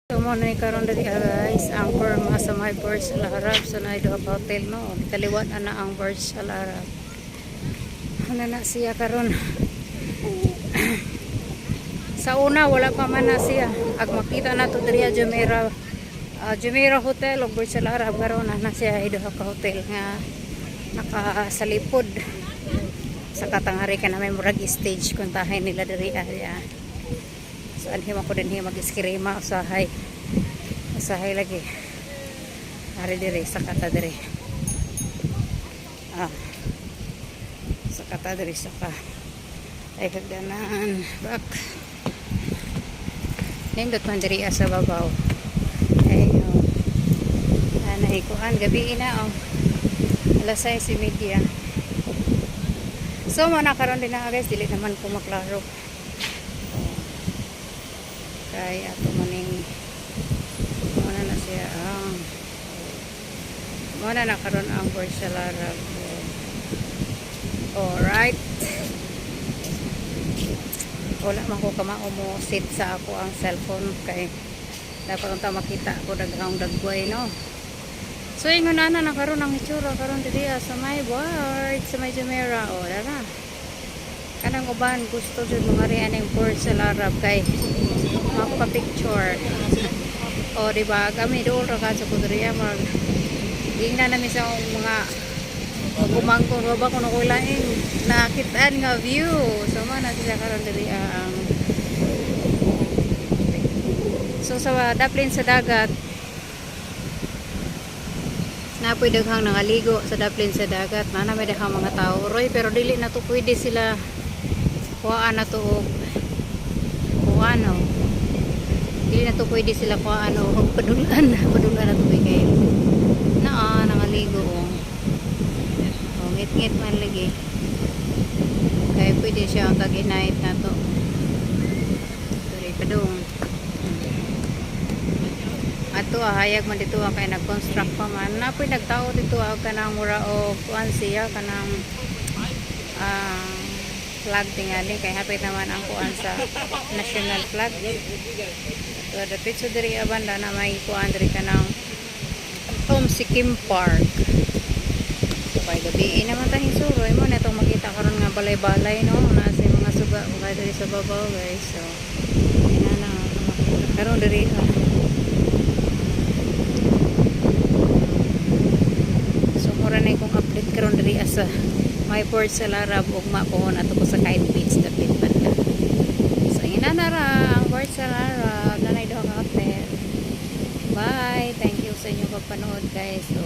So mo na karon diri guys, ang kurma sa may Burj Al Arab sa nay do hotel no. Kaliwat na ang Burj Al Arab. Ano na siya karon? Sa una wala pa man na siya. Ag makita na to diri Jumeirah Hotel o Burj Al Arab karon na siya ido ka hotel nga nakasalipod. Sa katangari ka na may murag stage kung tahay nila diri area. So anhim ako din mag-iskirima usahay lagi ari diri sa kata diri sa kata diri sa ka ay kagdanan back nindot man diri sa babaw ay naikuan gabi na alas 6:30 so mana karon din na guys dili naman ko maklaro kay ato maning muna na siya muna na karon ang Burj Al Arab. Alright, wala man ko kamao mo sit sa ako ang cellphone kay dapat unta makita ko daghang dagway no. So ingon na karon ang itsura karon diri sa may board sa may Jumeirah dara kanang uban gusto jud mga riyan ang Burj Al Arab kay magpa-picture. O diba kami doon ra ka sa Kudriya mag tingnan namin sa mga kumangkong ba kung ako laing nakitaan nga view. So man siya karon diri ang so sa daplin sa dagat napoy daghang nangaligo sa daplin sa dagat na may daghang mga tao roy pero dili na to pwede sila kuhaan na to kuano dili na to pwede sila kuano padulan na to kay nangaligo ngit man lagi kaya pwede siya ang tag-inait na to sorry padung ato hayag man dito kay nag-construct pa man napoy nagtao dito kanang mura o kuan siya kanang flag tingali kay hapit naman ang kuan sa national flag so dapit sa diri banda na may kuan diri kanang Sikkim Park so kay gabi naman tayong suroy mo na itong makita karon nga balay-balay no nasa mga suga kay diri sa babaw guys so ina na makita karon diri so mura na ikong update karon diri sa may Burj Al Arab ugma pohon ato ko sa Kite Beach dapit banda so ina na ra ang Burj Al Arab nanay do ka hotel. Bye, thank you sa inyong pagpanood guys. So